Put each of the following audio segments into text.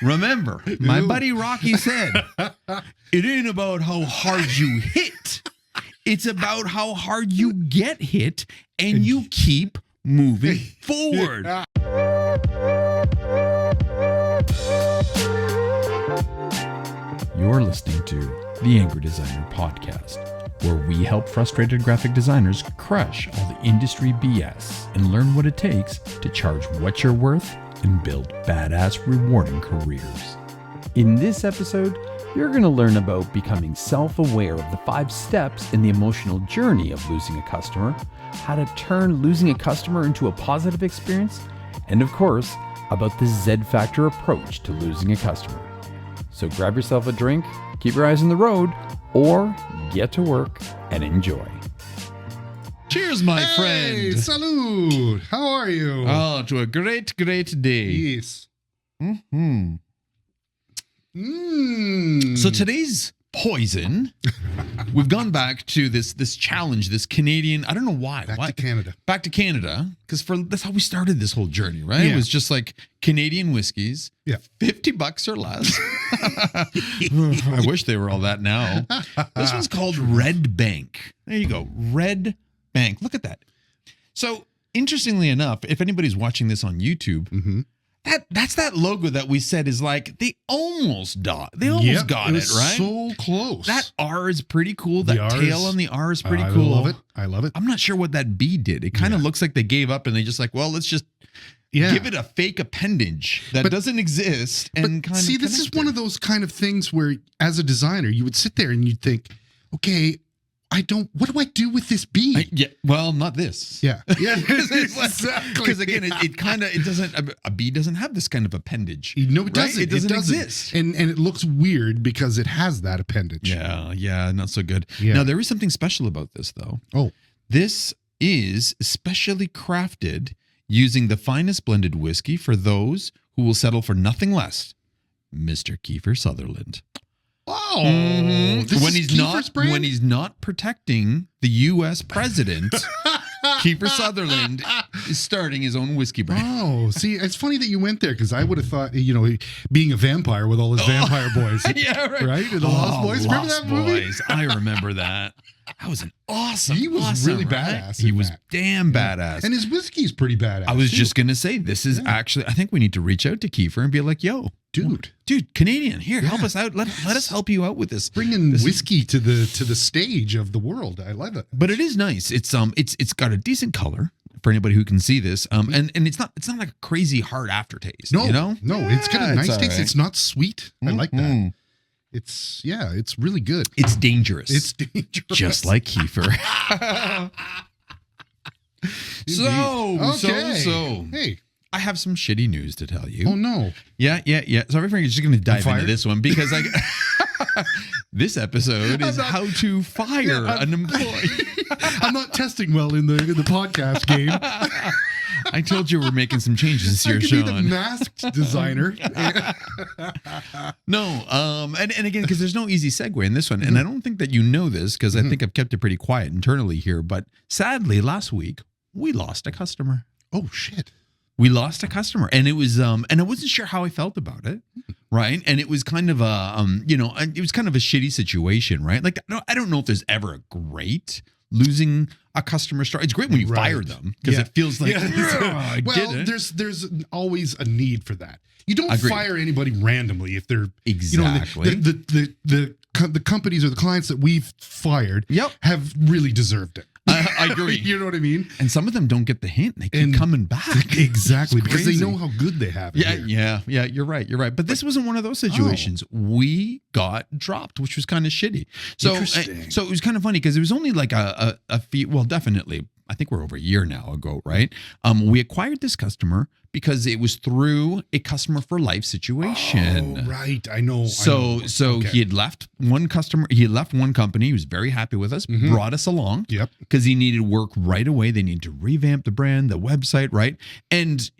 Remember, my buddy Rocky said, it ain't about how hard you hit. It's about how hard you get hit and you keep moving forward. You're listening to the Angry Designer Podcast, where we help frustrated graphic designers crush all the industry BS and learn what it takes to charge what you're worth and build badass, rewarding careers. In this episode, you're going to learn about becoming self-aware of the 5 steps in the emotional journey of losing a customer, how to turn losing a customer into a positive experience, and of course, about the Z-Factor approach to losing a customer. So grab yourself a drink, keep your eyes on the road, or get to work and enjoy. Cheers, my friend. Salud. How are you? Oh, to a great, great day. Yes. Mm-hmm. So today's poison, we've gone back to this challenge, this Canadian, I don't know why. Back to Canada. Because that's how we started this whole journey, right? Yeah. It was just like Canadian whiskeys, Yeah. $50 or less. I wish they were all that now. This one's called Red Bank. There you go. Red Bank. Look at that. So interestingly enough, if anybody's watching this on YouTube, that's that logo that we said is like they almost got it, right? So close. That R is pretty cool. That The R tail is- on the R is pretty I cool. I love it. I'm not sure what that B did. It kind of looks like they gave up and they just like, well, let's just give it a fake appendage that doesn't exist. And kind see, of this is one of those kind of things where, as a designer, you would sit there and you'd think, okay, what do I do with this B? Well, not this. Yeah. Exactly. Because again, it doesn't, a B doesn't have this kind of appendage. No, it doesn't. Right? It doesn't exist. And it looks weird because it has that appendage. Yeah, not so good. Yeah. Now, there is something special about this, though. Oh. This is specially crafted using the finest blended whiskey for those who will settle for nothing less. Mr. Kiefer Sutherland. Oh, When he's not protecting the U.S. president, Kiefer Sutherland is starting his own whiskey brand. Oh, see, it's funny that you went there because I would have thought, being a vampire with all his vampire boys. Yeah, right. Right? And the Lost Boys. Remember Lost that movie? Boys. I remember that. That was an awesome. He was really badass. He was that. damn badass. And his whiskey's pretty badass. I was too. just gonna say, this is actually. I think we need to reach out to Kiefer and be like, "Yo, dude, Canadian, here, help us out. Let us help you out with this. Bringing whiskey to the stage of the world. I love it. But it is nice. It's got a decent color for anybody who can see this. And it's not like a crazy hard aftertaste. No, no, it's got a nice taste. Right. It's not sweet. I like that. It's really good. It's dangerous. It's dangerous. Just like Kiefer. So. Hey, I have some shitty news to tell you. oh no. Yeah. So everybody's just going to dive into fired? this one because this episode is how to fire an employee. I'm not testing well in the podcast game. I told you we're making some changes I here, could be the Sean. masked designer. No, and again, because there's no easy segue in this one, and I don't think that you know this because I think I've kept it pretty quiet internally here. But sadly, last week we lost a customer. Oh shit. We lost a customer, and it was and I wasn't sure how I felt about it, right? And it was kind of a it was kind of a shitty situation, right? Like I don't know if there's ever a great losing a customer story. It's great when you fire them because it feels like I did it. There's always a need for that. You don't Agreed. fire anybody randomly if they're Exactly. The companies or the clients that we've fired have really deserved it. I agree. You know what I mean? And some of them don't get the hint. They keep coming back. Exactly. It's Because they crazy. know how good they have it. Yeah. You're right. But this wasn't one of those situations. We got dropped, which was kind of shitty. So it was kind of funny because it was only like a fee. Well, definitely. I think we're over a year now ago, right? We acquired this customer because it was through a customer for life situation. Oh, right. I know. So Okay. he had left one customer. He had left one company. He was very happy with us. Brought us along. Yep. Because he needed work right away. They needed to revamp the brand, the website, right? And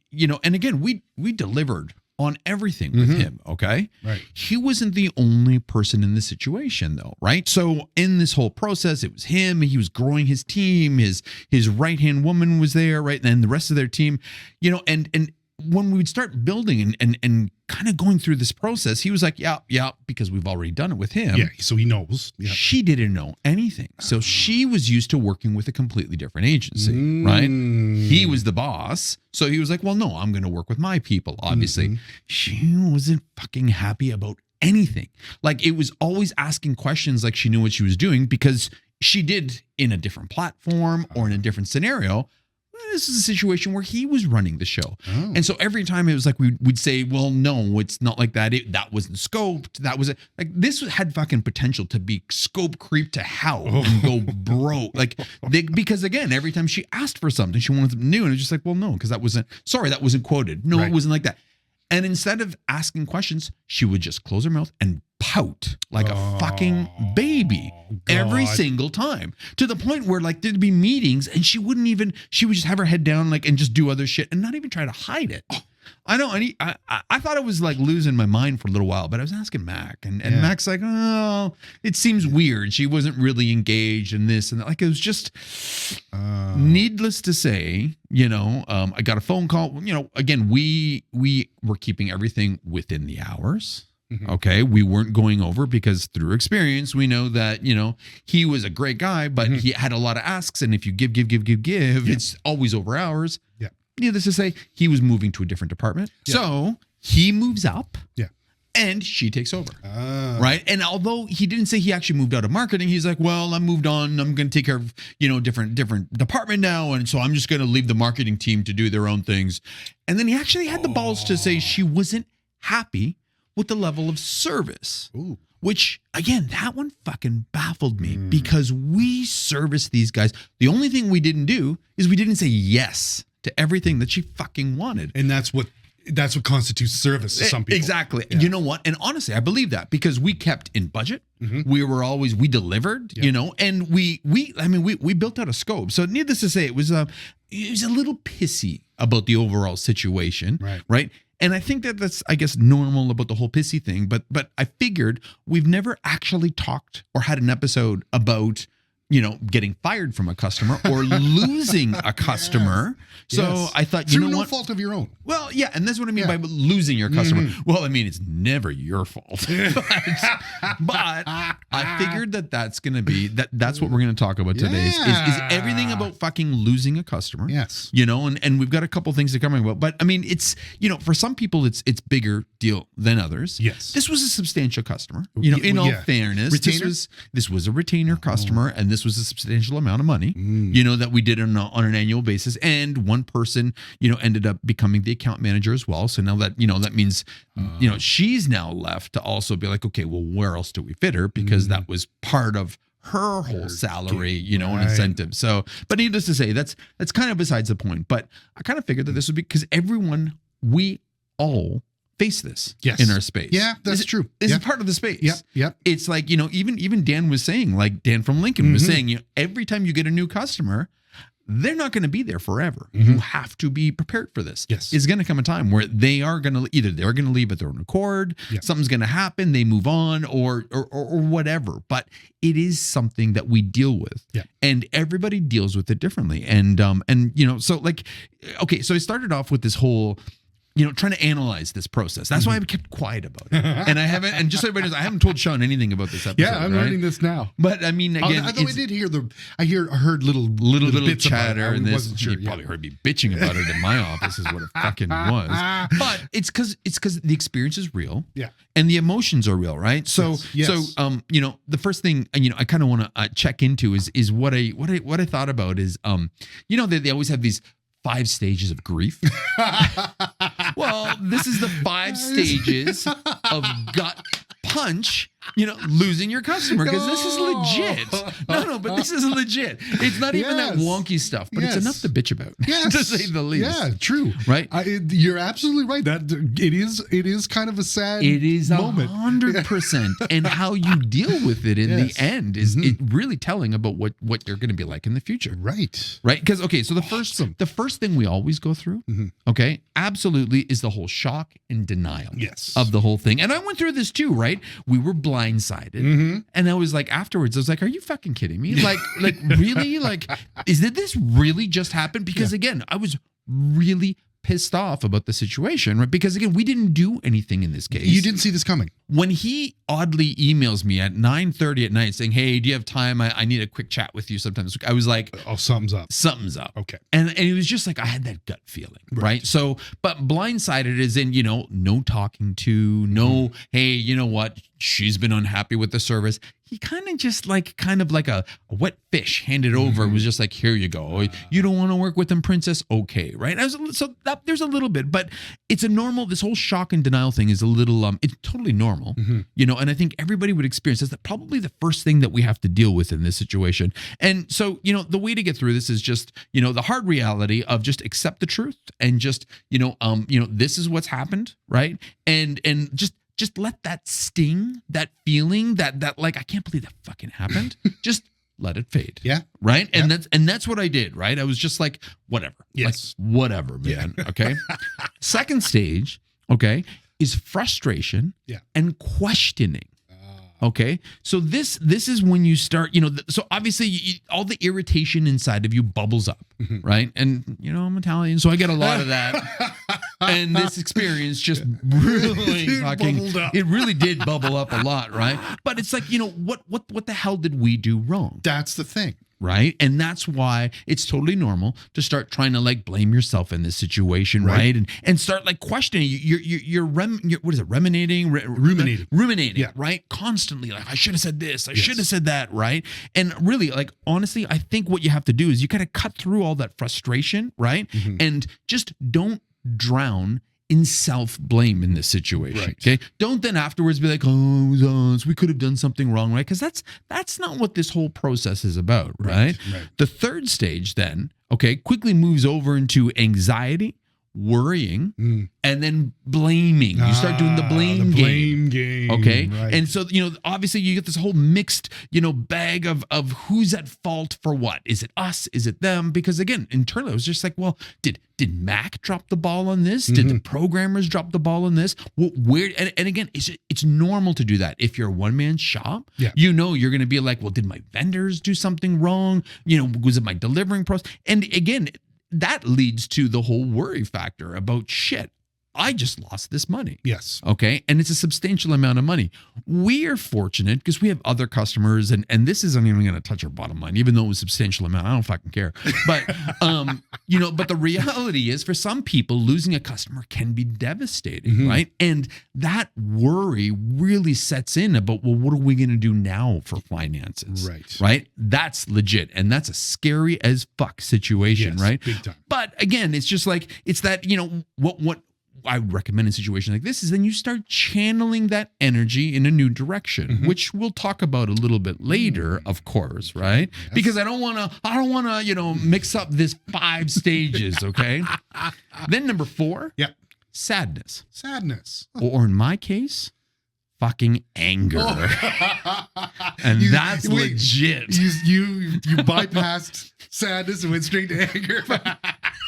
and again, we delivered on everything with him, okay? Right. He wasn't the only person in the situation though, right? So in this whole process, it was him, he was growing his team, his right-hand woman was there, right? And then the rest of their team, and when we would start building and kind of going through this process, he was like, yeah, because we've already done it with him. Yeah, so he knows. Yeah. She didn't know anything. So she was used to working with a completely different agency, right? He was the boss. So he was like, well, no, I'm going to work with my people, obviously. She wasn't fucking happy about anything. Like, it was always asking questions like she knew what she was doing, because she did in a different platform or in a different scenario. This is a situation where he was running the show. Oh. And so every time it was like, we'd say, well, no, it's not like that. That wasn't scoped. That was it. Like, this had fucking potential to be scope creep to hell and go broke. Like, because again, every time she asked for something, she wanted something new. And it was just like, well, no, because that wasn't quoted. No, It wasn't like that. And instead of asking questions, she would just close her mouth and pout like a fucking baby every single time, to the point where like there'd be meetings and she would just have her head down like and just do other shit and not even try to hide it. I know. I thought I was like losing my mind for a little while, but I was asking Mac and Mac's like, oh, it seems weird. She wasn't really engaged in this and that. Like, it was just needless to say, I got a phone call. Again, we were keeping everything within the hours. Okay. We weren't going over, because through experience, we know that, he was a great guy, but he had a lot of asks. And if you give, it's always over hours. Yeah. Needless to say, he was moving to a different department. Yeah. So he moves up. Yeah. And she takes over. Right. And although he didn't say he actually moved out of marketing, he's like, well, I moved on. I'm going to take care of, different department now. And so I'm just going to leave the marketing team to do their own things. And then he actually had the balls to say she wasn't happy with the level of service. Ooh. Which, again, that one fucking baffled me, because we service these guys. The only thing we didn't do is we didn't say yes to everything that she fucking wanted. And that's what constitutes service to some people. Exactly. Yeah. You know what? And honestly, I believe that, because we kept in budget. We delivered, and we built out a scope. So needless to say, it was a little pissy about the overall situation. Right. And I think that's, I guess, normal about the whole pissy thing. But I figured we've never actually talked or had an episode about, getting fired from a customer or losing a customer. So I thought, through no fault of your own. Well, yeah. And that's what I mean by losing your customer. Well, I mean, it's never your fault. but I figured that's going to be, that's what we're going to talk about today is everything about fucking losing a customer. Yes. And we've got a couple things to come about. But I mean, it's, for some people, it's bigger deal than others. Yes. This was a substantial customer. In all fairness, this was a retainer customer, and this was a substantial amount of money, that we did on an annual basis. And one person, ended up becoming the account manager as well. So now that, that means, she's now left to also be like, okay, well, where else do we fit her? Because that was part of her whole salary, and incentive. So, but needless to say, that's kind of besides the point. But I kind of figured that this would be, because we all face this in our space. Yeah, that's true. This is part of the space. Yep. It's like, even Dan was saying, like Dan from Lincoln was saying, every time you get a new customer, they're not going to be there forever. You have to be prepared for this. Yes. It's going to come a time where they are going to, either they're going to leave at their own accord, something's going to happen, they move on, or whatever. But it is something that we deal with. Yeah. And everybody deals with it differently. And so like, okay, so I started off with this whole, trying to analyze this process. That's why I've kept quiet about it. And I haven't, and just so everybody knows, I haven't told Sean anything about this episode. Yeah, I'm learning this now. But I mean, again, although I did hear I heard little bits chatter, and this. Sure, you probably heard me bitching about it in my office, is what it fucking was. But it's because the experience is real. Yeah. And the emotions are real, right? So, the first thing, I kind of want to check into is what I thought about is, they always have these 5 stages of grief. Well, this is the 5 stages of gut punch, losing your customer, because this is legit. No, but this is legit. It's not even that wonky stuff, but it's enough to bitch about, to say the least. Yeah, true. Right? You're absolutely right. That it is kind of a sad moment. It is 100%. And how you deal with it in the end is it really telling about what you're going to be like in the future. Right. Right? Because, okay, so the first thing we always go through, okay, absolutely, is the whole shock and denial of the whole thing. And I went through this too, right? We were blindsided. And I was like, afterwards, I was like, are you fucking kidding me? Like really? Like, did this really just happen? Because again, I was really pissed off about the situation, right? Because again, we didn't do anything in this case. You didn't see this coming. When he oddly emails me at 9:30 at night saying, "Hey, do you have time? I need a quick chat with you sometimes." I was like, "Oh, something's up. Something's up." Okay. And it was just like I had that gut feeling, right? So, but blindsided is in, no talking to, no, hey, you know what? She's been unhappy with the service. He kind of just kind of like a wet fish handed over. It was just like, here you go. You don't want to work with them, princess? Okay, right? There's a little bit, but it's a normal, this whole shock and denial thing is a little, it's totally normal, and I think everybody would experience this. That's probably the first thing that we have to deal with in this situation. And so, the way to get through this is just, the hard reality of just accept the truth and just, this is what's happened, right? And just let that sting, that feeling, that like, I can't believe that fucking happened. Just let it fade. Yeah. Right. And that's what I did. Right. I was just like, whatever. Yes. Like, whatever, man. Yeah. Okay. Second stage, okay, is frustration and questioning. Okay. So this is when you start, so obviously all the irritation inside of you bubbles up, right? And, I'm Italian, so I get a lot of that. And this experience just really it really did bubble up a lot, right? But it's like, what the hell did we do wrong? That's the thing. Right. And that's why it's totally normal to start trying to blame yourself in this situation. Right. And start questioning. You're what is it? Ruminating. Yeah. Right. Constantly. I should have said this. I should have said that. Right. And really, honestly, I think what you have to do is you got to cut through all that frustration. Right. And just don't drown in self-blame in this situation. Right. Okay. Don't then afterwards be like, oh, it was us. We could have done something wrong, right? Because that's not what this whole process is about, right? The third stage then, okay, quickly moves over into anxiety, worrying, and then blaming. You start doing the blame game. Okay. Right. And so, obviously you get this whole mixed, bag of who's at fault for what. Is it us? Is it them? Because again, internally, I was just like, well, did Mac drop the ball on this? Did the programmers drop the ball on this? Where? And again, it's normal to do that. If you're a one-man shop, you're going to be like, well, did my vendors do something wrong? Was it my delivering process? And again, that leads to the whole worry factor about shit. I just lost this money. Yes. Okay. And it's a substantial amount of money. We are fortunate because we have other customers and this isn't even going to touch our bottom line, even though it was a substantial amount. I don't fucking care. But, but the reality is for some people, losing a customer can be devastating, right? And that worry really sets in about, well, what are we going to do now for finances? Right. That's legit. And that's a scary as fuck situation, right? Big time. But again, it's just it's that, what I would recommend in a situation like this is then you start channeling that energy in a new direction, which we'll talk about a little bit later, of course, right? Yes. Because I don't want to, mix up this 5 stages, okay? Then number 4, sadness. Or in my case, fucking anger. And that's legit. You bypassed sadness and went straight to anger.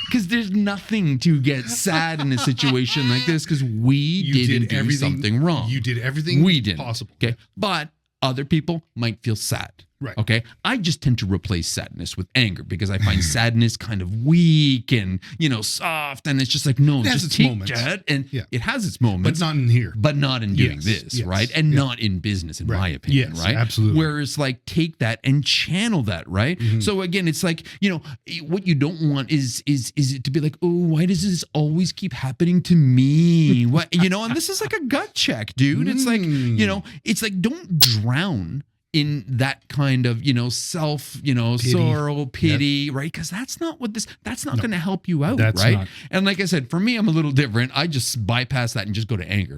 Because there's nothing to get sad in a situation like this because we didn't do something wrong. You did everything possible. Okay. But other people might feel sad. Right. Okay. I just tend to replace sadness with anger because I find sadness kind of weak and, soft. And it's just like, no, just take that. And it has its moments. But not in here. But not in doing this, right? And not in business, in my opinion, right? Absolutely. Whereas take that and channel that, right? So again, it's like, what you don't want is it to be like, oh, why does this always keep happening to me? What, and this is like a gut check, dude. It's like, it's like, don't drown in that kind of, self, pity. Sorrow, pity, right? Because that's not going to help you out, right? Not. And like I said, for me, I'm a little different. I just bypass that and just go to anger,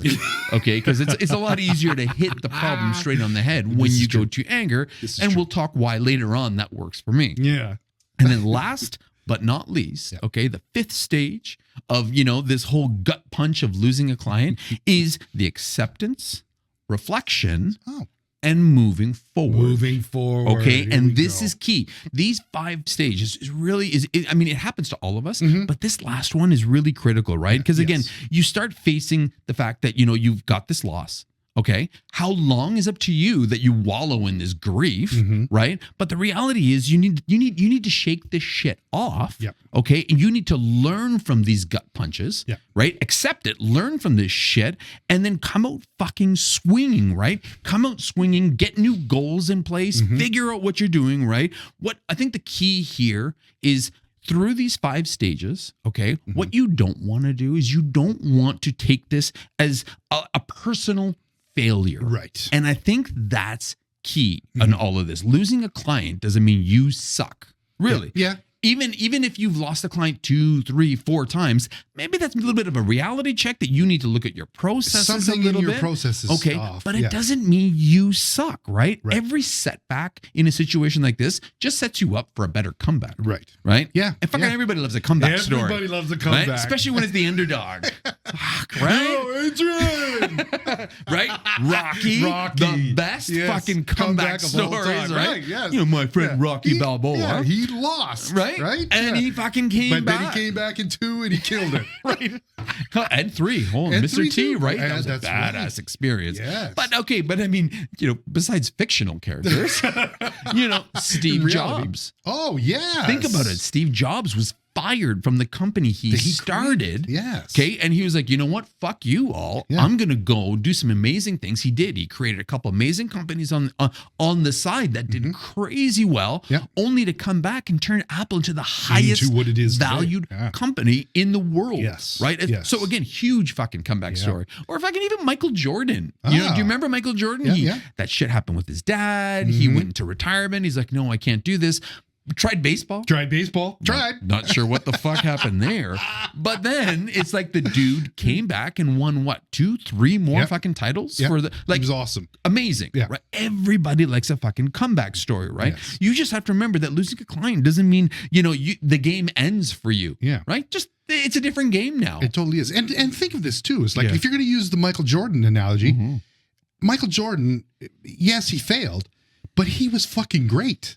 okay? Because it's a lot easier to hit the problem straight on the head when you go to anger. And we'll talk why later on that works for me. Yeah. And then last but not least, okay, the 5th stage of, this whole gut punch of losing a client is the acceptance, reflection, and moving forward. Okay. And this is key. These 5 stages it happens to all of us, but this last one is really critical, right? Because again, you start facing the fact that, you've got this loss. Okay. How long is up to you that you wallow in this grief, right? But the reality is you need to shake this shit off. Yep. Okay. And you need to learn from these gut punches, Yep. right? Accept it, learn from this shit, and then come out fucking swinging, right? Come out swinging, get new goals in place, figure out what you're doing, right? What I think the key here is through these 5 stages, okay, what you don't want to do is you don't want to take this as a personal failure. Right. And I think that's key in all of this. Losing a client doesn't mean you suck. Really. Yeah. Even if you've lost a client 2, 3, 4 times, maybe that's a little bit of a reality check that you need to look at your processes Something a little in your bit. processes Okay, off. but it doesn't mean you suck, right? Right. Every setback in a situation like this just sets you up for a better comeback. Right. Right? Yeah, And fucking yeah. everybody loves a comeback story. Everybody loves a Right? comeback. Especially when it's the underdog. Fuck, right? Oh, Adrian! Right? Rocky, the best Yes. fucking comeback of all stories, time. right? Yes. You know, my friend Rocky Balboa. Yeah, he lost. Right? Right? And Yeah. he fucking came But back. then he came back in 2 and he killed it. Right. And 3. Oh, And Mr. 3 T, too. right? That Yeah, was a that's badass right. experience. Yes. But okay, but I mean, you know, besides fictional characters, you know, Steve reality. Jobs. Oh, yeah. Think about it. Steve Jobs was fired from the company he started. Yes. Okay. And he was like, you know what? Fuck you all. Yeah. I'm going to go do some amazing things. He did. He created a couple amazing companies on the side that did crazy well, Yeah. only to come back and turn Apple into the highest what it is today. valued Yeah. company in the world. Yes. Right. Yes. So again, huge fucking comeback Yeah. story. Or if I can even Michael Jordan, you know, do you remember Michael Jordan? Yeah, yeah. That shit happened with his dad. He went into retirement. He's like, no, I can't do this. Tried baseball. Tried baseball. Tried. Not sure what the fuck happened there. But then it's like the dude came back and won what, 2, 3 more Yep. fucking titles Yep. for the It like was awesome. amazing. Yeah. Right. Everybody likes a fucking comeback story, right? Yes. You just have to remember that losing a client doesn't mean, you know, the game ends for you. Yeah. Right? Just it's a different game now. It totally is. And think of this too. It's like Yeah. if you're going to use the Michael Jordan analogy, Michael Jordan, yes, he failed, but he was fucking great.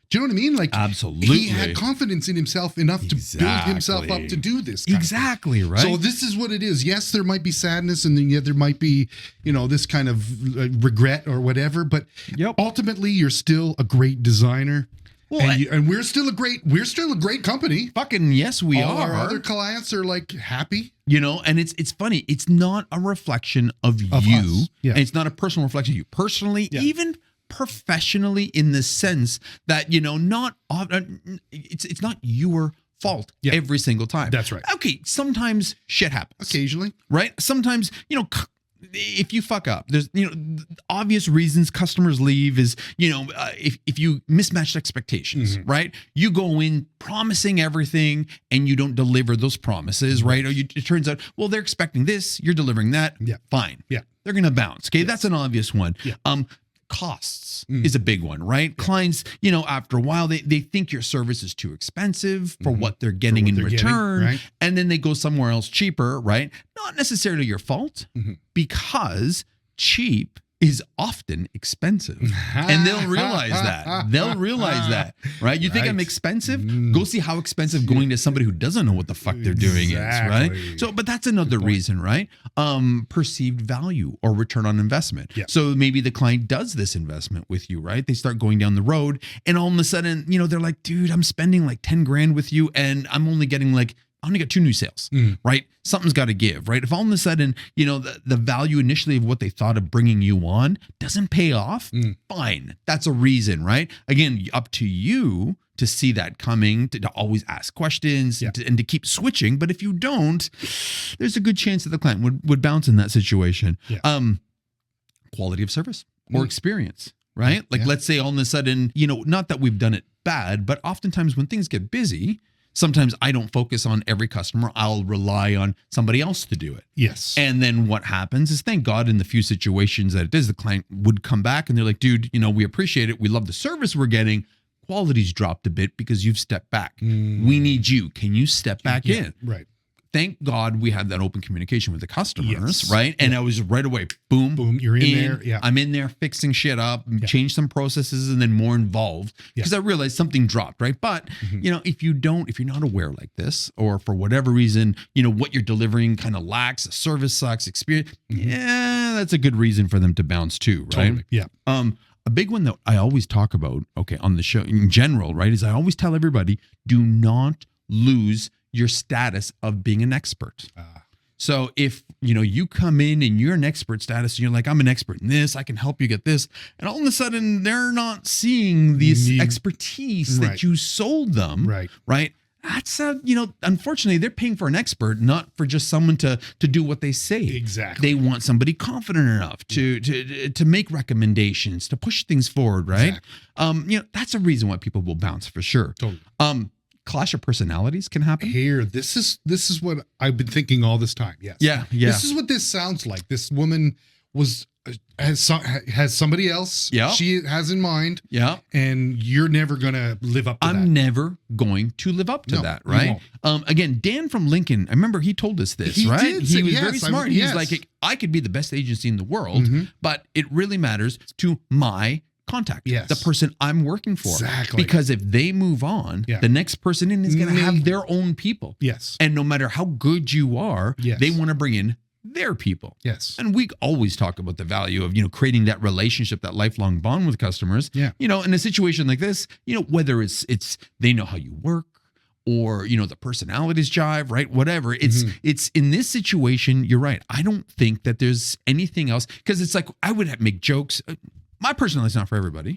Do you know what I mean? Like Absolutely. he had confidence in himself enough to build himself up to do this. kind of thing. Exactly, right? So this is what it is. Yes, there might be sadness, and then yet there might be, you know, this kind of regret or whatever. But Yep. ultimately, you're still a great designer. Well, And we're still a great company. fucking yes, we All are. our other clients are like happy. You know, and it's funny. It's not a reflection of Of you. us. Yeah. And it's not a personal reflection of you personally, Yeah. even professionally, in the sense that, you know, it's not your fault Yeah. every single time. That's right. Okay, sometimes shit happens. Occasionally. Right? Sometimes, you know, if you fuck up, there's, you know, obvious reasons customers leave is, you know, if you mismatched expectations, right? You go in promising everything and you don't deliver those promises, right? Or it turns out, well, they're expecting this, you're delivering that. Yeah. Fine. Yeah. They're going to bounce. Okay. That's an obvious one. Yeah. Costs is a big one, right? Clients, you know, after a while, they think your service is too expensive for what they're getting in they're getting, return. right? And then they go somewhere else cheaper, right? Not necessarily your fault, because cheap is often expensive. And they'll realize that. They'll realize that, right? You think I'm Right. expensive? Go see how expensive going to somebody who doesn't know what the fuck they're doing is, right? Exactly. So, but that's another reason, right? Perceived value or return on investment. Yeah. So maybe the client does this investment with you, right? They start going down the road and all of a sudden, you know, they're like, dude, I'm spending like 10 grand with you and I'm only getting like, I only got 2 new sales, right? Something's got to give, right? If all of a sudden, you know, the value initially of what they thought of bringing you on doesn't pay off, fine. That's a reason, right? Again, up to you to see that coming, to always ask questions and to keep switching. But if you don't, there's a good chance that the client would bounce in that situation. Yeah. Quality of service or experience, right? Like let's say all of a sudden, you know, not that we've done it bad, but oftentimes when things get busy, sometimes I don't focus on every customer. I'll rely on somebody else to do it. Yes. And then what happens is, thank God, in the few situations that it is, the client would come back and they're like, dude, you know, we appreciate it. We love the service we're getting. Quality's dropped a bit because you've stepped back. We need you. Can you step back in? Right. thank God we had that open communication with the customers, Yes. right? And I was right away, boom, Boom, you're in there. Yeah. I'm in there fixing shit up, change some processes, and then more involved because I realized something dropped, right? But you know, if you're not aware like this, or for whatever reason, you know, what you're delivering kind of lacks, the service sucks, experience, that's a good reason for them to bounce too, right? Totally. Yeah. A big one that I always talk about, on the show in general, right, is I always tell everybody, do not lose your status of being an expert. So if, you know, you come in and you're an expert status and you're like, I'm an expert in this, I can help you get this. And all of a sudden they're not seeing this expertise that you sold them. Right. That's unfortunately they're paying for an expert, not for just someone to do what they say. Exactly. They want somebody confident enough to make recommendations, to push things forward. Right. Exactly. You know, that's a reason why people will bounce for sure. Totally. Clash of personalities can happen. Here, this is what I've been thinking all this time. Yes. Yeah. This is what this sounds like. This woman has somebody else she has in mind. Yeah. And you're never going to live up to that. I'm never going to live up to that, right? Again, Dan from Lincoln, I remember he told us this, right? He was very smart. He's like, I could be the best agency in the world, but it really matters to my contact, the person I'm working for. Exactly. Because if they move on, the next person in is going to have their own people. Yes. And no matter how good you are, they want to bring in their people. Yes. And we always talk about the value of, you know, creating that relationship, that lifelong bond with customers. Yeah. You know, in a situation like this, you know, whether it's they know how you work, or, you know, the personalities jive, right? Whatever. It's in this situation, you're right. I don't think that there's anything else, because it's like I would make jokes. My personality is not for everybody.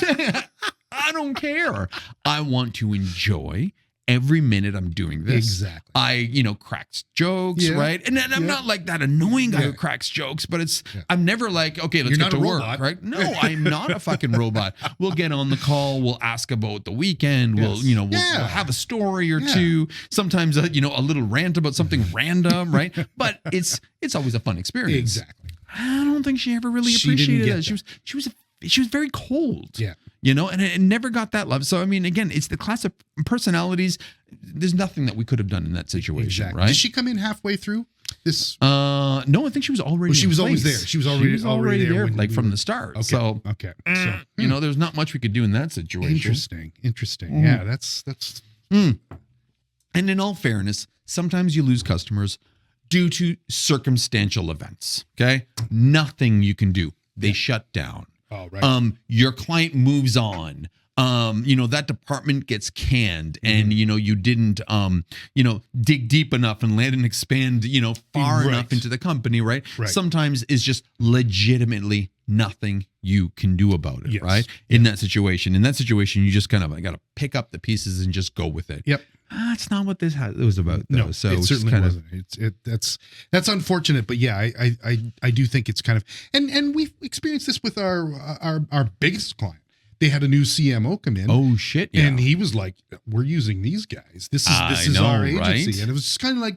I don't care. I want to enjoy every minute I'm doing this. Exactly. I, you know, cracks jokes, right? And I'm not like that annoying guy who cracks jokes, but I'm never like, okay, let's get to work, right? No, I'm not a fucking robot. We'll get on the call. We'll ask about the weekend. We'll, you know, we'll have a story or two. Sometimes, you know, a little rant about something random, right? But it's always a fun experience. Exactly. I don't think she ever really appreciated that. She was very cold. Yeah. You know, and it never got that love. So, I mean, again, it's the class of personalities. There's nothing that we could have done in that situation, right? Did she come in halfway through this? No, I think she was already she was always there. She was already there like from the start. Okay. So, you know, there's not much we could do in that situation. Interesting. Yeah, that's. And in all fairness, sometimes you lose customers due to circumstantial events. Okay. Nothing you can do. They shut down. Oh, right. Your client moves on. You know, that department gets canned, and you know, you didn't you know, dig deep enough and land and expand, you know, far enough into the company, right? Sometimes it's just legitimately nothing you can do about it, right? In that situation. In that situation, you just kind of got to pick up the pieces and just go with it. Yep. That's not what this was about, though. No, so it certainly wasn't. That's unfortunate, but yeah, I do think it's kind of, and we've experienced this with our biggest client. They had a new CMO come in. Oh shit! Yeah. And he was like, "We're using these guys. This is our agency," right? And it was just kind of like,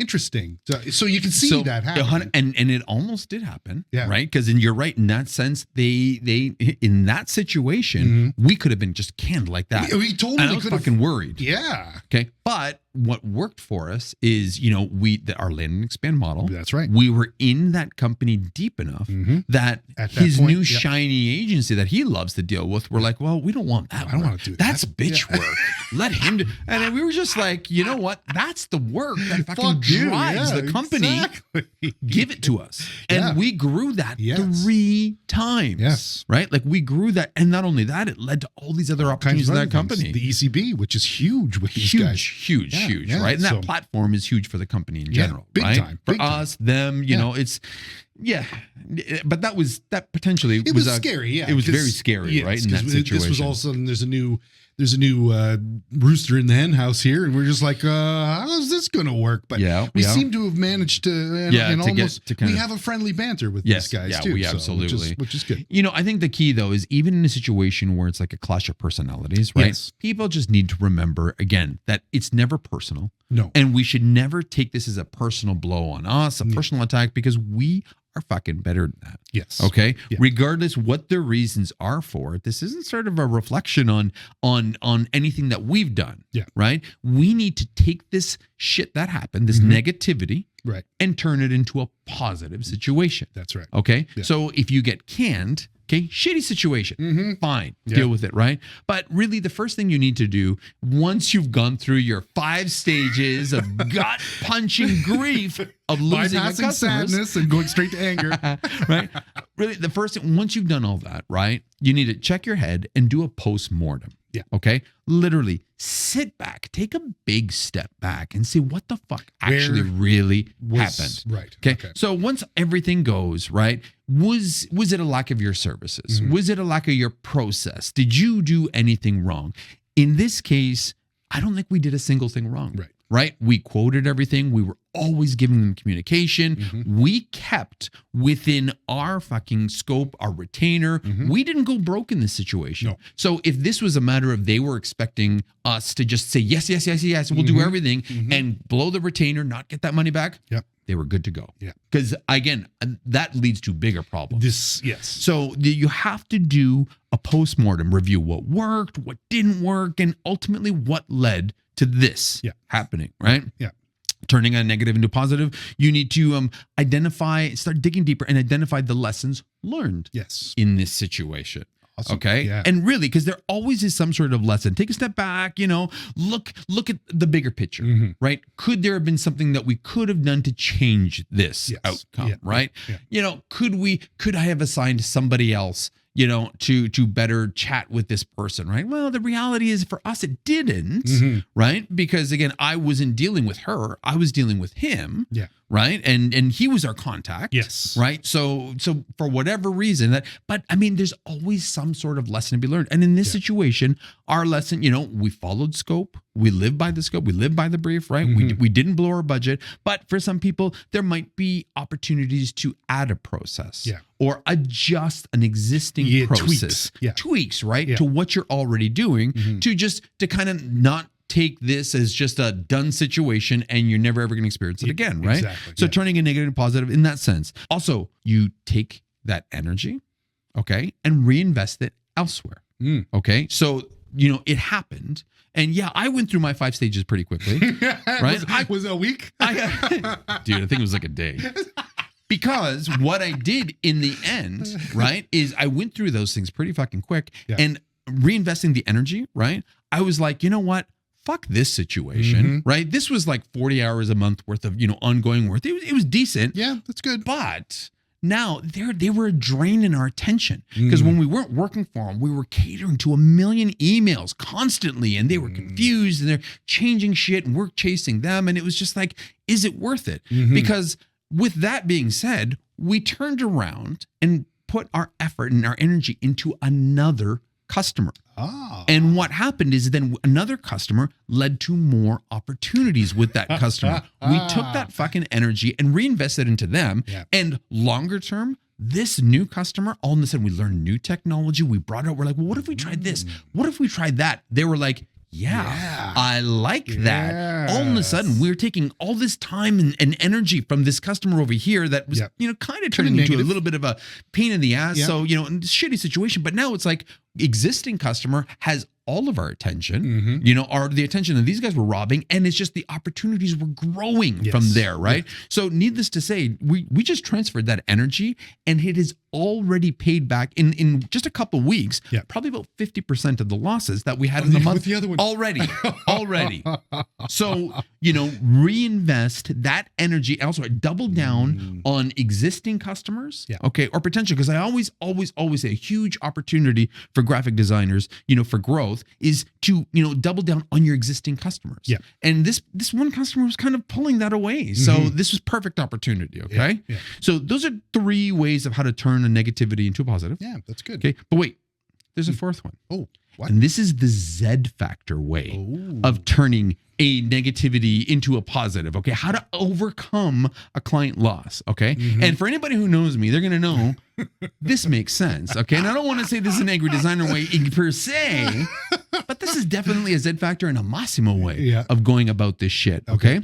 interesting. So you can see that happen. And it almost did happen, right? Because you're right in that sense. They in that situation, we could have been just canned like that. We totally and I was fucking worried. Yeah. Okay. But what worked for us is, you know, our land and expand model. That's right. We were in that company deep enough that his new shiny agency that he loves to deal with, we're like, well, we don't want that. I don't want to do that. That's bitch work. Let him do. And then we were just like, you know what? That's the work that fucking drives the company. Exactly. Give it to us. And we grew that 3 times. Yes. Right? Like we grew that. And not only that, it led to all these other opportunities in that company. The ECB, which is huge with these guys. Huge, right? And that platform is huge for the company in general, big right? Time, for us, them, you know, it's, but that potentially was scary. Yeah, it was very scary, right? In that situation, this was all of a sudden there's a new rooster in the hen house here, and we're just like, how's this going to work? But we seem to have managed to, we have a friendly banter with these guys too. We absolutely, which is good. You know, I think the key though is even in a situation where it's like a clash of personalities, right? Yes. People just need to remember again that it's never personal. No. And we should never take this as a personal blow on us, a personal attack, because we are fucking better than that. Yes. Okay. Yeah. Regardless what the reasons are for it, this isn't sort of a reflection on anything that we've done. Yeah. Right. We need to take this shit that happened, this negativity, right, and turn it into a positive situation. That's right. Okay. Yeah. So if you get canned, okay, shitty situation, fine, deal with it, right? But really the first thing you need to do once you've gone through your 5 stages of gut-punching grief of losing bypassing sadness and going straight to anger, right? Really the first thing, once you've done all that, right, you need to check your head and do a post-mortem. Yeah. Okay. Literally sit back, take a big step back and see what the fuck actually really happened. Right. Okay. So once everything goes, right, was it a lack of your services? Was it a lack of your process? Did you do anything wrong? In this case, I don't think we did a single thing wrong. Right. Right? We quoted everything. We were always giving them communication. We kept within our fucking scope, our retainer. We didn't go broke in this situation. No. So if this was a matter of they were expecting us to just say, yes, we'll do everything and blow the retainer, not get that money back, they were good to go. Yeah. Because again, that leads to bigger problems. Yes. So you have to do a postmortem, review what worked, what didn't work, and ultimately what led to this happening, right? Yeah. Turning a negative into positive. You need to start digging deeper and identify the lessons learned in this situation. Awesome. Okay. Yeah. And really, because there always is some sort of lesson. Take a step back, look at the bigger picture, right? Could there have been something that we could have done to change this outcome, right? Yeah. Could I have assigned somebody else, to better chat with this person, right? Well, the reality is for us, it didn't, right? Because again, I wasn't dealing with her. I was dealing with him. Yeah. Right. And he was our contact. Yes. Right. So for whatever reason but I mean, there's always some sort of lesson to be learned. And in this situation, our lesson, we followed scope. We lived by the scope. We lived by the brief, right? We didn't blow our budget. But for some people, there might be opportunities to add a process or adjust an existing process. Tweaks, right? To what you're already doing to kind of not take this as just a done situation and you're never ever going to experience it again, right? Exactly. So turning a negative to positive in that sense. Also, you take that energy, okay, and reinvest it elsewhere. Okay. So, it happened. And I went through my 5 stages pretty quickly. Right? Was it a week? Dude, I think it was like a day. Because what I did in the end, right, is I went through those things pretty fucking quick and reinvesting the energy, right? I was like, you know what? Fuck this situation, right? This was like 40 hours a month worth of, ongoing work. It was decent. Yeah, that's good. But now they were a drain in our attention because when we weren't working for them, we were catering to a million emails constantly and they were confused and they're changing shit and we're chasing them. And it was just like, is it worth it? Because with that being said, we turned around and put our effort and our energy into another customer. And what happened is then another customer led to more opportunities with that customer. We took that fucking energy and reinvested into them. And longer term, this new customer, all of a sudden we learned new technology. We brought it out. We're like, well, what if we tried this? What if we tried that? They were like, yeah, I like that. All of a sudden, we're taking all this time and energy from this customer over here that was, kind of turning into a little bit of a pain in the ass. So, in this shitty situation. But now it's like existing customer has all of our attention, the attention that these guys were robbing. And it's just the opportunities were growing from there, right? So needless to say, we just transferred that energy and it has already paid back in just a couple of weeks, probably about 50% of the losses that we had in the month the other one. already. So, reinvest that energy elsewhere, double down on existing customers, okay, or potential. Because I always say a huge opportunity for graphic designers, for growth is to, double down on your existing customers. And this one customer was kind of pulling that away. So this was perfect opportunity. Okay. So those are 3 ways of how to turn a negativity into a positive. Yeah, that's good. Okay. But wait, there's a 4th one. Oh, what? And this is the Z factor way of turning a negativity into a positive. Okay. How to overcome a client loss. Okay. And for anybody who knows me, they're going to know this makes sense. Okay. And I don't want to say this is an angry designer way per se, but this is definitely a Z factor and a Massimo way of going about this shit. Okay.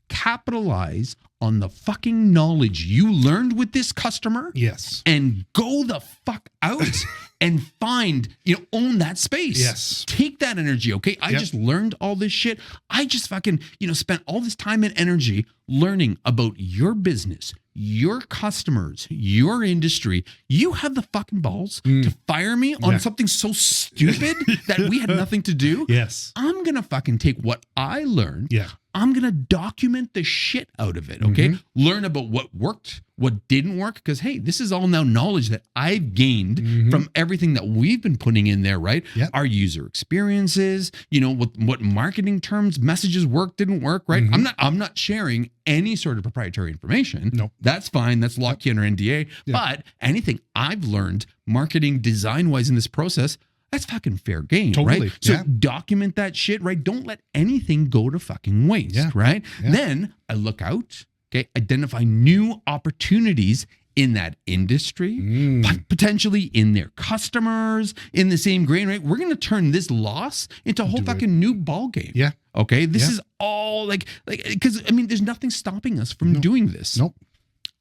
Capitalize on the fucking knowledge you learned with this customer. Yes. And go the fuck out and find, own that space. Yes. Take that energy, okay? I just learned all this shit. I just fucking, spent all this time and energy learning about your business, your customers, your industry. You have the fucking balls to fire me on something so stupid that we had nothing to do. Yes. I'm going to fucking take what I learned. Yeah. I'm going to document the shit out of it, okay? Learn about what worked, what didn't work, because, hey, this is all now knowledge that I've gained from everything that we've been putting in there, right? Yep. Our user experiences, what marketing terms, messages work, didn't work, right? I'm not sharing any sort of proprietary information. No. That's fine. That's locked in under NDA. Yeah. But anything I've learned marketing design-wise in this process, that's fucking fair game, Totally. right? So Yeah. document that shit, right? Don't let anything go to fucking waste, right? Yeah. Then I look out, okay, identify new opportunities in that industry, potentially in their customers, in the same grain, right? We're going to turn this loss into a whole fucking new ball game. Yeah. Okay. This is all because there's nothing stopping us from doing this. Nope.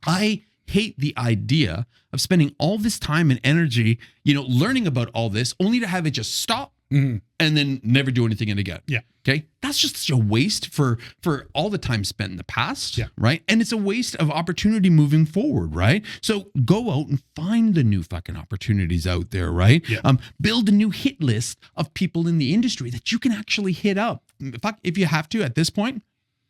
I hate the idea of spending all this time and energy, learning about all this only to have it just stop and then never do anything again. Yeah. Okay. That's just such a waste for all the time spent in the past. Yeah. Right. And it's a waste of opportunity moving forward. Right. So go out and find the new fucking opportunities out there. Right. Yeah. Build a new hit list of people in the industry that you can actually hit up. Fuck, if you have to at this point,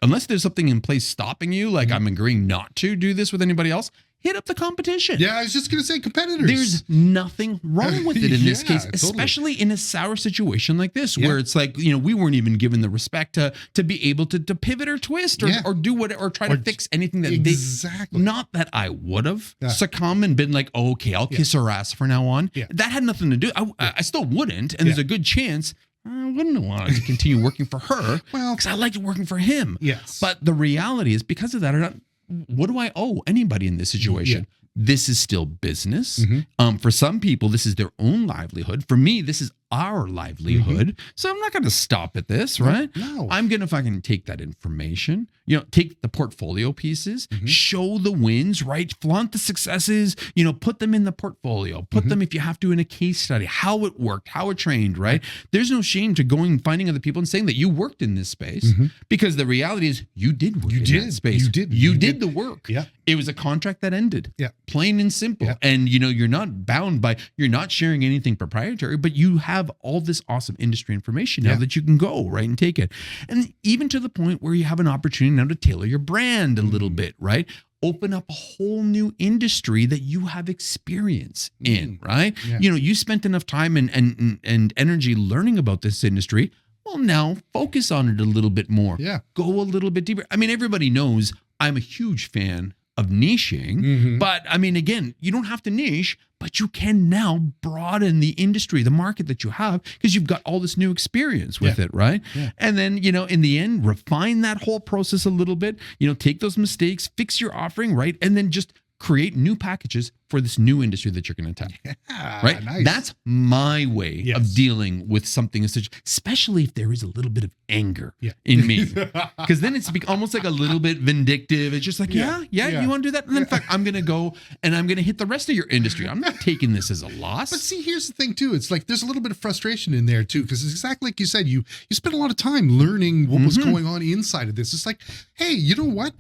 unless there's something in place stopping you, like I'm agreeing not to do this with anybody else, hit up the competition. Yeah, I was just going to say competitors. There's nothing wrong with it in this case, totally. especially in a sour situation like this, where it's like, we weren't even given the respect to be able to pivot or twist or do whatever, or try to fix anything that exactly. Not that I would have succumbed and been like, oh, okay, I'll kiss her ass for now on. Yeah. That had nothing to do. I still wouldn't. And there's a good chance I wouldn't have wanted to continue working for her because I liked working for him. Yes. But the reality is, because of that, what do I owe anybody in this situation? Yeah. This is still business. For some people, this is their own livelihood. For me, this is our livelihood. So I'm not going to stop at this, right? No. I'm going to fucking take that information, take the portfolio pieces, show the wins, right? Flaunt the successes, put them in the portfolio, put them, if you have to, in a case study, how it worked, how it trained, right? There's no shame to going and finding other people and saying that you worked in this space, because the reality is you did work in that space. You did the work. Yeah. It was a contract that ended. Yeah. Plain and simple. Yeah. And you're not bound by, you're not sharing anything proprietary, but you have all this awesome industry information now that you can go right and take it. And even to the point where you have an opportunity now to tailor your brand a little bit, right? Open up a whole new industry that you have experience in, right? Yeah. You spent enough time and energy learning about this industry. Well, now focus on it a little bit more. Yeah. Go a little bit deeper. Everybody knows I'm a huge fan of niching, but again, you don't have to niche, but you can now broaden the industry, the market that you have, because you've got all this new experience with it, right? Yeah. And then, in the end, refine that whole process a little bit, take those mistakes, fix your offering, right? And then just create new packages for this new industry that you're going to attack. Yeah, right? Nice. That's my way of dealing with something, especially if there is a little bit of anger in me. Because then it's almost like a little bit vindictive. It's just like, you want to do that? And then, in fact, I'm going to go and I'm going to hit the rest of your industry. I'm not taking this as a loss. But see, here's the thing, too. It's like there's a little bit of frustration in there, too, because it's exactly like you said. You spent a lot of time learning what was going on inside of this. It's like, hey, you know what?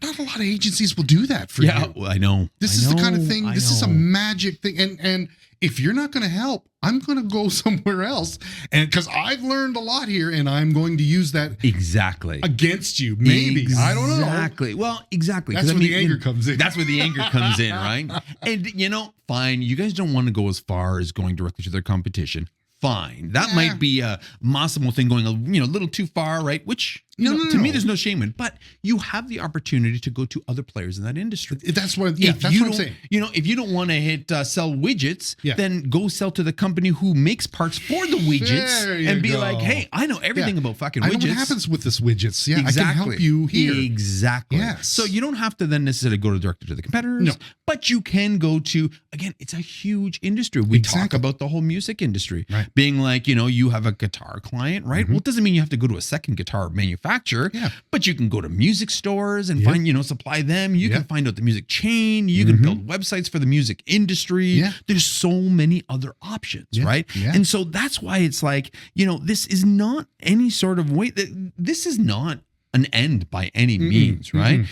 Not a lot of agencies will do that for you. Yeah, well, I know. This is the kind of thing. This is a magic thing. And if you're not going to help, I'm going to go somewhere else. And because I've learned a lot here, and I'm going to use that against you. Maybe. I don't know. Exactly. Well, exactly. That's where the anger comes in. That's where the anger comes in, right? And, fine. You guys don't want to go as far as going directly to their competition. Fine. That might be a Massimo thing going a little too far, right? Which to me, there's no shame in. But you have the opportunity to go to other players in that industry. That's what I'm saying. If you don't want to sell widgets, then go sell to the company who makes parts for the widgets and be like, hey, I know everything about fucking widgets. I know what happens with this widgets. Yeah, exactly. I can help you here. Exactly. Yes. So you don't have to then necessarily go directly to the competitors, but you can go to, again, it's a huge industry. We talk about the whole music industry being like, you have a guitar client, right? Well, it doesn't mean you have to go to a second guitar manufacturer manufacturer, but you can go to music stores and find, supply them. You can find out the music chain. You can build websites for the music industry. Yeah. There's so many other options, right? Yeah. And so that's why it's like, this is not any sort of way. This is not an end by any means, right?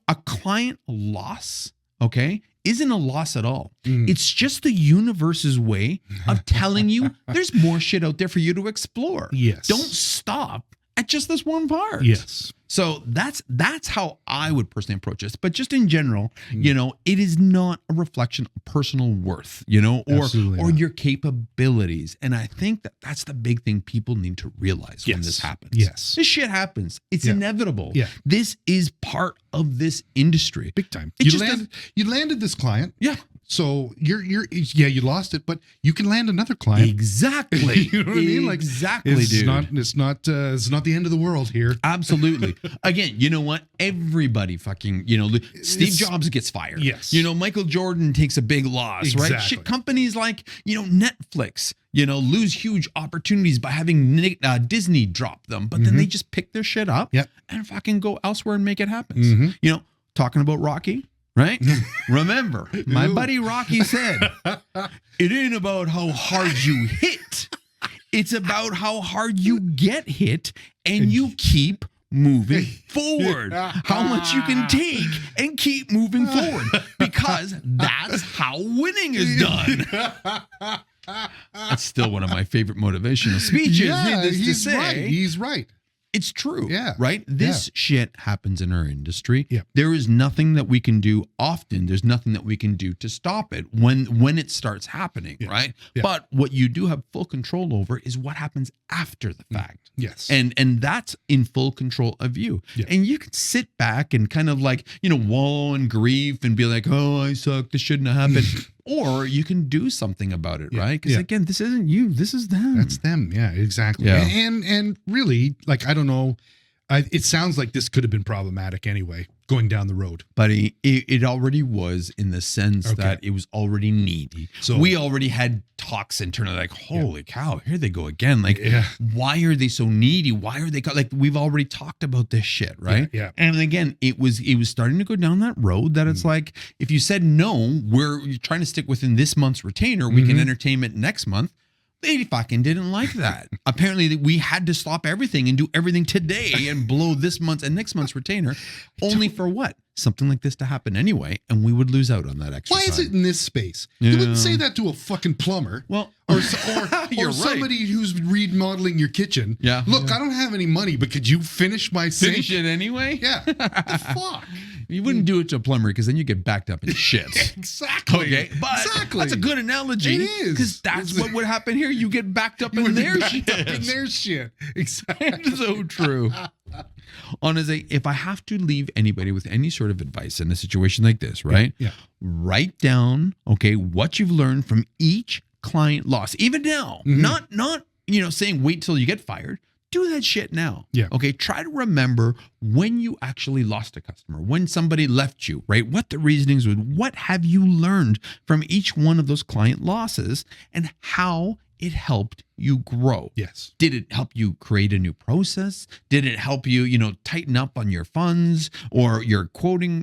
A client loss, okay, isn't a loss at all. It's just the universe's way of telling you there's more shit out there for you to explore. Yes. Don't stop at just this one part. Yes. So that's how I would personally approach this. But just in general, it is not a reflection of personal worth, or your capabilities. And I think that's the big thing people need to realize when this happens. Yes. This shit happens. It's inevitable. Yeah. This is part of this industry. Big time. You landed this client. Yeah. So you lost it, but you can land another client. Exactly. You know what I mean? Like, exactly, dude. It's not the end of the world here. Absolutely. Again, you know what? Everybody fucking, Steve Jobs gets fired. Yes. Michael Jordan takes a big loss, right? Shit, companies like, Netflix, lose huge opportunities by having Disney drop them, but then they just pick their shit up and fucking go elsewhere and make it happen. Talking about Rocky. Right? Remember, my buddy Rocky said, it ain't about how hard you hit. It's about how hard you get hit and you keep moving forward. How much you can take and keep moving forward. Because that's how winning is done. That's still one of my favorite motivational speeches. Yeah, he's right. It's true, right? This shit happens in our industry. Yeah. There is nothing that we can do often. There's nothing that we can do to stop it when it starts happening, right? Yeah. But what you do have full control over is what happens after the fact. Yes. And that's in full control of you. Yeah. And you can sit back and kind of like, wallow in grief and be like, oh, I suck. This shouldn't have happened. Or you can do something about it, right? Because again, this isn't you. This is them. That's them. Yeah, exactly. Yeah. And really, like, I don't know. It sounds like this could have been problematic anyway, going down the road. But it already was, in the sense that it was already needy. So we already had talks internally, like, holy cow, here they go again. Like, why are they so needy? Why are they like, we've already talked about this shit, right? Yeah. And again, it was starting to go down that road that it's like, if you said no, we're trying to stick within this month's retainer, we can entertain it next month. They fucking didn't like that. Apparently, we had to stop everything and do everything today and blow this month's and next month's retainer, only for what? Something like this to happen anyway, and we would lose out on that extra. Why is it in this space? You wouldn't say that to a fucking plumber. Well, or somebody who's remodeling your kitchen. Yeah. Look, I don't have any money, but could you finish my sink? Finish it anyway? Yeah. What the fuck? You wouldn't do it to a plumber because then you get backed up in shit. Exactly. Okay. But that's a good analogy. It is. Because that's what would happen here. You get backed up in their shit. Exactly. It's so true. Honestly, if I have to leave anybody with any sort of advice in a situation like this, right? Yeah. Write down, what you've learned from each client loss. Even now. Not saying wait till you get fired. Do that shit now. Yeah. Okay. Try to remember when you actually lost a customer, when somebody left you, right? What the reasonings were. What have you learned from each one of those client losses, and how it helped you grow? Yes. Did it help you create a new process? Did it help you, tighten up on your funds or your quoting?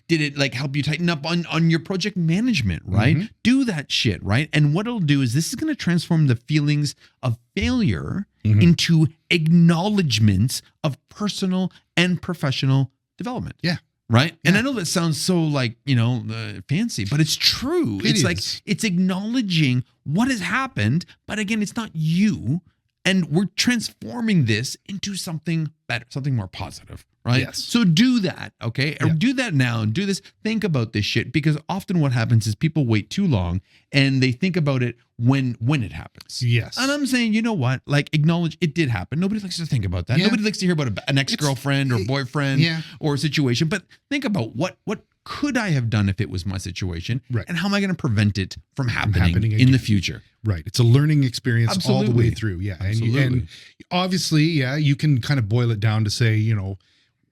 Did it help you tighten up on your project management, right? Do that shit, right? And what it'll do is this is going to transform the feelings of failure into acknowledgements of personal and professional development. Yeah. Right. Yeah. And I know that sounds so fancy, but it's true. It's acknowledging what has happened. But again, it's not you. And we're transforming this into something better, something more positive. Right. Yes. So do that. Okay. Yeah. Or do that now and do this. Think about this shit, because often what happens is people wait too long and they think about it when it happens. Yes. And I'm saying, you know what? Acknowledge it did happen. Nobody likes to think about that. Yeah. Nobody likes to hear about an ex-girlfriend or boyfriend or a situation. But think about what could I have done if it was my situation? Right. And how am I going to prevent it from happening in the future? Right. It's a learning experience all the way through. Yeah. Absolutely. And obviously, you can kind of boil it down to say,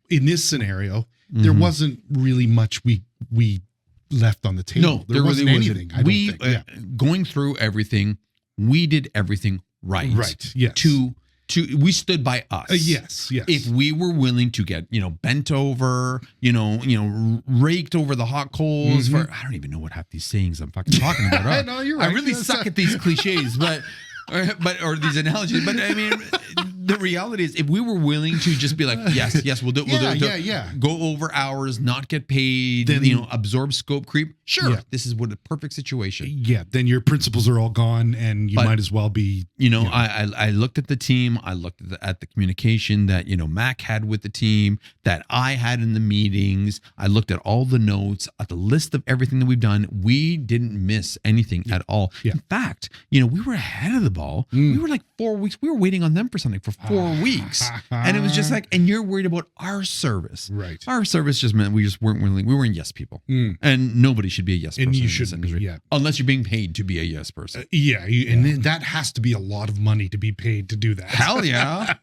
in this scenario, there wasn't really much we left on the table. No, there wasn't anything. Going through everything, we did everything right. Right. Yes. To we stood by us. Yes. If we were willing to get, bent over, raked over the hot coals for, I don't even know what half these sayings I'm fucking talking about. I know, you're right. I really suck at these cliches, or these analogies. But I mean, the reality is, if we were willing to just be like, yes, we'll do it. Go over hours, not get paid, then, absorb scope creep. Sure, this is what a perfect situation. Yeah, then your principles are all gone, and you might as well be. I looked at the team. I looked at the communication that Mac had with the team, that I had in the meetings. I looked at all the notes, at the list of everything that we've done. We didn't miss anything at all. Yeah. In fact, we were ahead of the ball. We were like 4 weeks. We were waiting on them for something for 4 weeks, and it was just like, and you're worried about our service. Right. Our service just meant we just weren't willing. We weren't yes people, and nobody should be a yes person. And you shouldn't be, unless you're being paid to be a yes person. And that has to be a lot of money to be paid to do that. Hell yeah.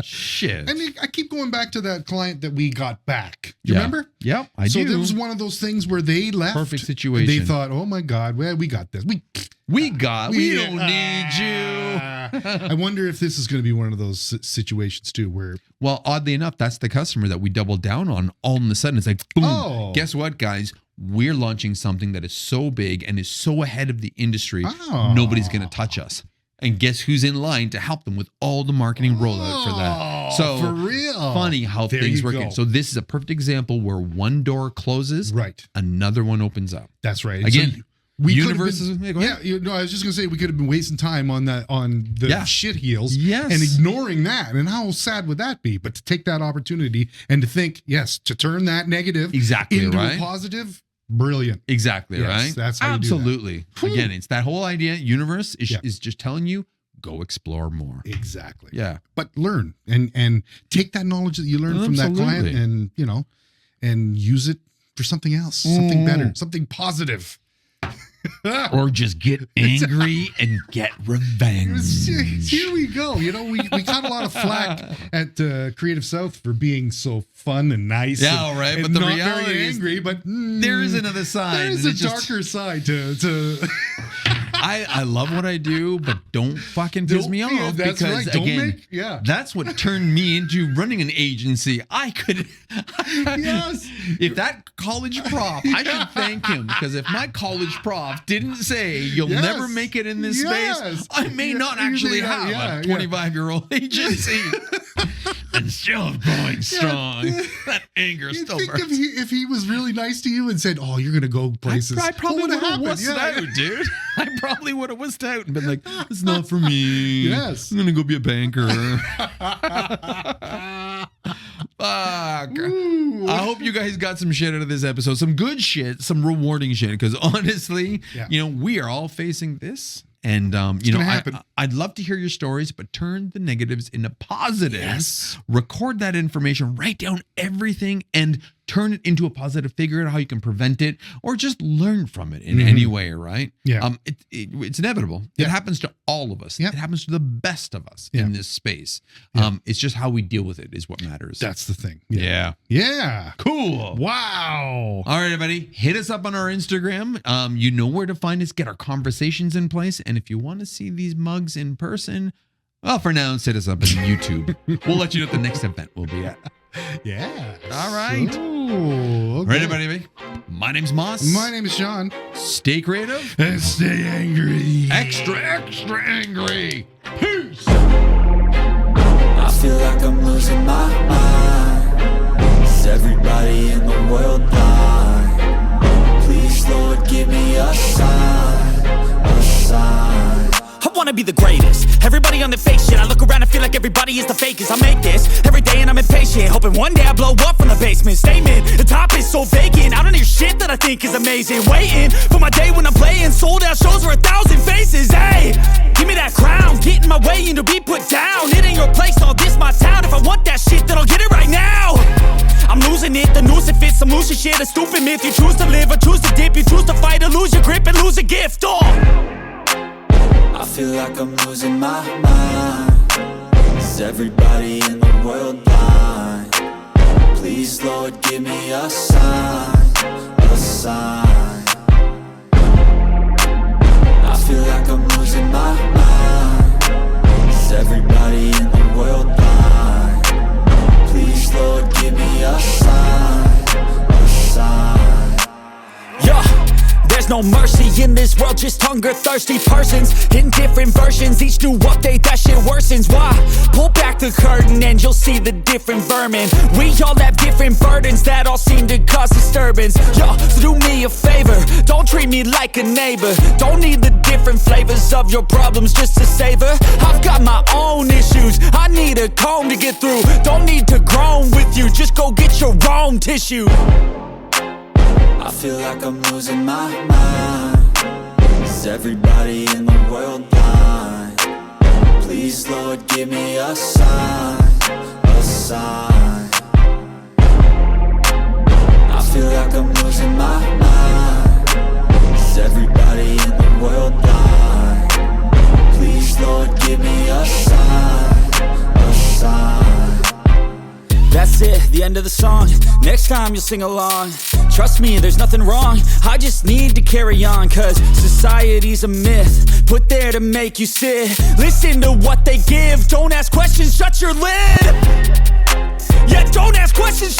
Shit. I mean, I keep going back to that client that we got back. Do you remember? Yep, I do. So there was one of those things where they left. Perfect situation. They thought, oh my God, well, we got this. We don't need you. I wonder if this is going to be one of those situations too, where. Well, oddly enough, that's the customer that we doubled down on. All of a sudden, it's like, boom. Guess what, guys? We're launching something that is so big and is so ahead of the industry. Nobody's going to touch us. And guess who's in line to help them with all the marketing rollout for that? So for real, funny how things work. So this is a perfect example where one door closes, another one opens up. That's right. Again. So Universe is I was just gonna say we could have been wasting time on the shit heels and ignoring that, and how sad would that be? But to take that opportunity and to think, to turn that negative into a positive, brilliant. Exactly, right? That's how absolutely. You do that. Again, it's that whole idea. Universe is just telling you, go explore more. Exactly. Yeah. But learn and take that knowledge that you learned from that client and use it for something else, something better, something positive. Or just get angry and get revenge. Here we go. We got a lot of flack at Creative South for being so fun and nice. Yeah, right. But the not reality very angry. But there is another side. There is a darker side to. I love what I do, but don't fucking piss me off. That's because right. Again, that's what turned me into running an agency. I could. If that college prof, I should thank him, because if my college prof didn't say you'll never make it in this space, I may not actually have a 25-year-old agency. And still going strong. That anger still burns. If he was really nice to you and said, "Oh, you're gonna go places," I probably would have wussed out, dude. I probably would have wussed out and been like, "It's not for me. Yes, I'm gonna go be a banker." Fuck. Ooh. I hope you guys got some shit out of this episode. Some good shit, some rewarding shit. Because honestly, we are all facing this. And, I'd love to hear your stories, but turn the negatives into positives. Yes. Record that information, write down everything, and turn it into a positive. Figure out how you can prevent it, or just learn from it in any way, right? Yeah. It's inevitable. It happens to all of us. It happens to the best of us in this space. It's just how we deal with it is what matters. That's the thing. Yeah. Cool. Wow. All right, everybody. Hit us up on our Instagram. You know where to find us. Get our conversations in place. And if you want to see these mugs in person, well, for now, hit us up on YouTube. We'll let you know what the next event will be at. Yeah. All right. Ooh, okay. Ready, everybody? My name's Moss. My name is Sean. Stay creative. And stay angry. Extra angry. Peace. I feel like I'm losing my mind. Is everybody in the world blind? Please, Lord, give me a sign. A sign. I wanna be the greatest. Everybody on their fake shit. I look around and feel like everybody is the fakest. I make this every day and I'm impatient, hoping one day I blow up from the basement. Statement, the top is so vacant. I don't hear shit that I think is amazing. Waiting for my day when I'm playing sold out shows for 1,000 faces. Hey, give me that crown, get in my way and to be put down. It ain't your place, all this my town. If I want that shit, then I'll get it right now. I'm losing it, the noose it fits, some losing shit. A stupid myth, you choose to live or choose to dip. You choose to fight or lose your grip and lose a gift. I feel like I'm losing my mind. Is everybody in the world blind? Please, Lord, give me a sign. A sign. I feel like I'm losing my mind. Is everybody in the there's no mercy in this world, just hunger-thirsty persons in different versions. Each new update, that shit worsens. Why? Pull back the curtain and you'll see the different vermin. We all have different burdens that all seem to cause disturbance. Yo, so do me a favor, don't treat me like a neighbor. Don't need the different flavors of your problems just to savor. I've got my own issues, I need a comb to get through. Don't need to groan with you, just go get your own tissue. I feel like I'm losing my mind. Is everybody in the world blind? Please, Lord, give me a sign, a sign. I feel like I'm losing my mind. Is everybody in the world blind? Please, Lord, give me a sign, a sign. That's it, the end of the song. Next time you'll sing along. Trust me, there's nothing wrong. I just need to carry on, cause society's a myth put there to make you sit. Listen to what they give. Don't ask questions, shut your lid. Yeah, don't ask questions,